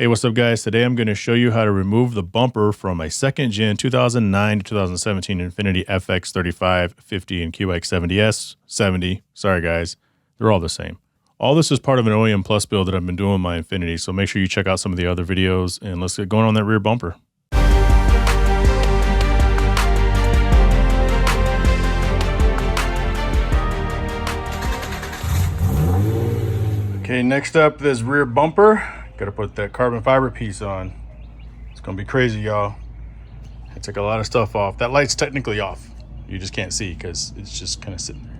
Hey, what's up guys? Today I'm going to show you how to remove the bumper from a second gen 2009 to 2017 Infiniti FX35, 50, and QX70S, 70. Sorry guys, they're all the same. All this is part of an OEM Plus build that I've been doing with my Infiniti, so make sure you check out some of the other videos and let's get going on that rear bumper. Okay, next up, this rear bumper. Gotta put that carbon fiber piece on. It's gonna be crazy, y'all. I took a lot of stuff off. That light's technically off. You just can't see because it's just kind of sitting there.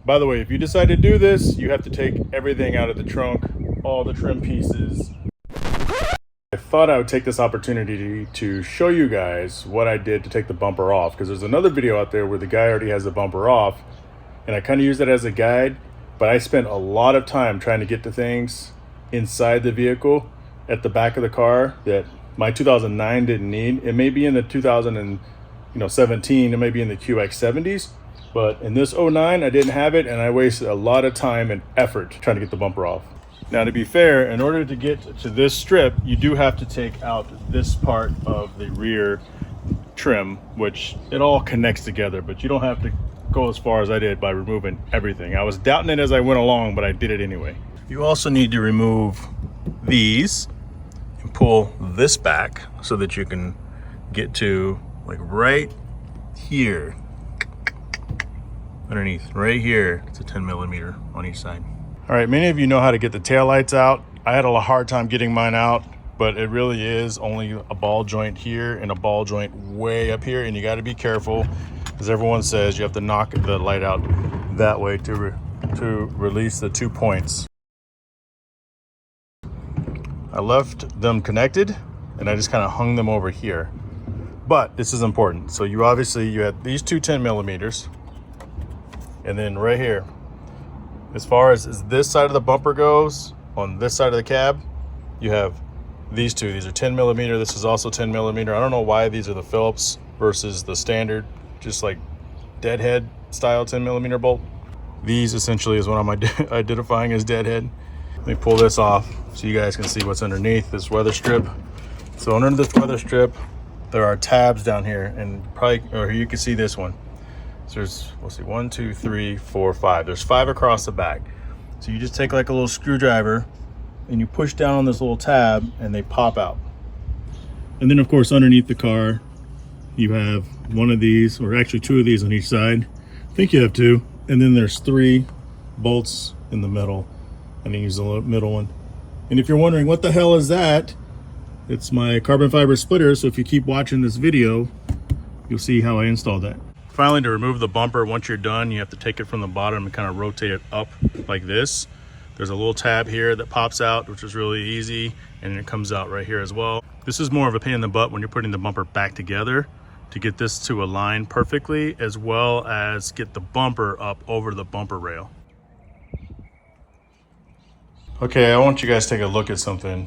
By the way, if you decide to do this, you have to take everything out of the trunk, all the trim pieces. I thought I would take this opportunity to show you guys what I did to take the bumper off, because there's another video out there where the guy already has the bumper off, and I kind of use that as a guide, but I spent a lot of time trying to get to things inside the vehicle at the back of the car that my 2009 didn't need. It may be in the 2017, it may be in the QX70s, but in this 09 I didn't have it, and I wasted a lot of time and effort trying to get the bumper off. Now, to be fair, in order to get to this strip, you do have to take out this part of the rear trim, which it all connects together, but you don't have to go as far as I did by removing everything. I was doubting it as I went along, but I did it anyway. You also need to remove these and pull this back so that you can get to like right here, underneath, right here. It's a 10 millimeter on each side. All right, many of you know how to get the taillights out. I had a hard time getting mine out, but it really is only a ball joint here and a ball joint way up here, and you got to be careful because everyone says you have to knock the light out that way to release the 2 points. I left them connected and I just kind of hung them over here. But this is important. So you had these two 10 millimeters, and then right here, as far as this side of the bumper goes, on this side of the cab, you have these two. These are 10 millimeter. This is also 10 millimeter. I don't know why these are the Phillips versus the standard, just like deadhead style 10 millimeter bolt. These essentially is what I'm identifying as deadhead. Let me pull this off so you guys can see what's underneath this weather strip. So under this weather strip, there are tabs down here, and or you can see this one. So there's, let's see, 1, 2, 3, 4, 5. There's 5 across the back. So you just take like a little screwdriver and you push down on this little tab and they pop out. And then of course underneath the car, you have one of these, or actually 2 of these on each side. I think you have 2. And then there's 3 bolts in the middle. And then use the middle one. And if you're wondering what the hell is that, it's my carbon fiber splitter. So if you keep watching this video, you'll see how I installed that. Finally, to remove the bumper, once you're done, you have to take it from the bottom and kind of rotate it up like this. There's a little tab here that pops out, which is really easy, and it comes out right here as well. This is more of a pain in the butt when you're putting the bumper back together to get this to align perfectly, as well as get the bumper up over the bumper rail. Okay, I want you guys to take a look at something.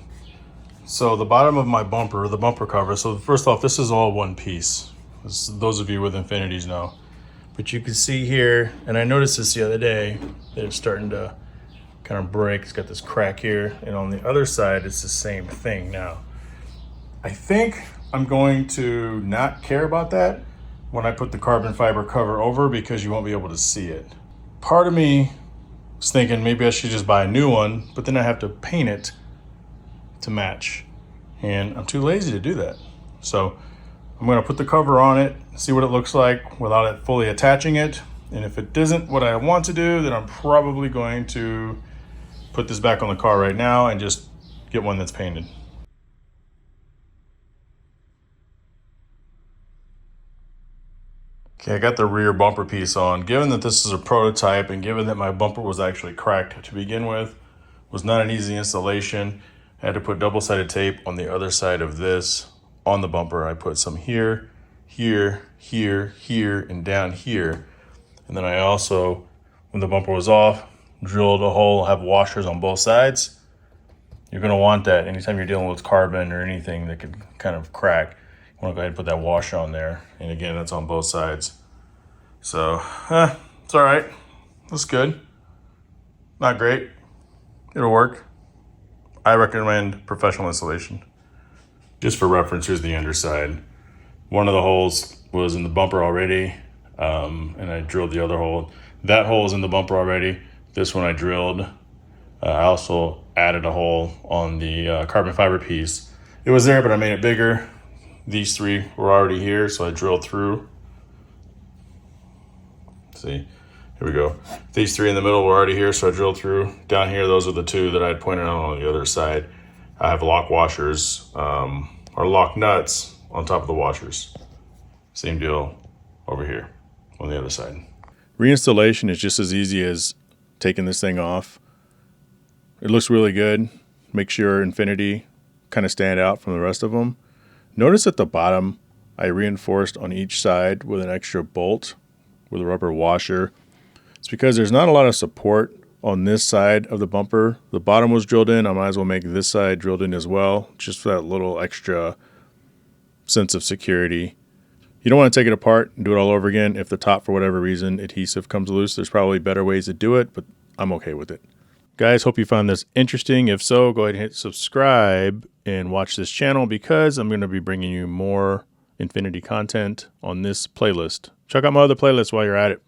So the bottom of my bumper, the bumper cover, so first off, this is all one piece. Those of you with Infinitis know. But you can see here, and I noticed this the other day, that it's starting to kind of break. It's got this crack here, and on the other side, it's the same thing. Now, I think I'm going to not care about that when I put the carbon fiber cover over, because you won't be able to see it. Part of me was thinking maybe I should just buy a new one, but then I have to paint it to match, and I'm too lazy to do that. So I'm going to put the cover on it, see what it looks like without it fully attaching it, and if it isn't what I want to do, then I'm probably going to put this back on the car right now and just get one that's painted. Okay, I got the rear bumper piece on. Given that this is a prototype, and given that my bumper was actually cracked to begin with, was not an easy installation. I had to put double-sided tape on the other side of this on the bumper. I put some here, here, here, here, and down here. And then I also, when the bumper was off, drilled a hole, have washers on both sides. You're gonna want that anytime you're dealing with carbon or anything that could kind of crack. You wanna go ahead and put that washer on there. And again, that's on both sides. So, it's all right. That's good. Not great. It'll work. I recommend professional installation. Just for reference, here's the underside. One of the holes was in the bumper already, and I drilled the other hole. That hole is in the bumper already. This one I drilled. I also added a hole on the carbon fiber piece. It was there, but I made it bigger. These three were already here, so I drilled through. See, here we go. These three in the middle were already here, so I drilled through. Down here, those are the two that I had pointed out on the other side. I have lock washers, or lock nuts on top of the washers. Same deal over here on the other side. Reinstallation is just as easy as taking this thing off. It looks really good. Makes your Infiniti kind of stand out from the rest of them. Notice at the bottom, I reinforced on each side with an extra bolt with a rubber washer. It's because there's not a lot of support on this side of the bumper. The bottom was drilled in. I might as well make this side drilled in as well, just for that little extra sense of security. You don't want to take it apart and do it all over again. If the top, for whatever reason, adhesive comes loose, there's probably better ways to do it, but I'm okay with it. Guys, hope you found this interesting. If so, go ahead and hit subscribe and watch this channel because I'm going to be bringing you more Infiniti content on this playlist. Check out my other playlists while you're at it.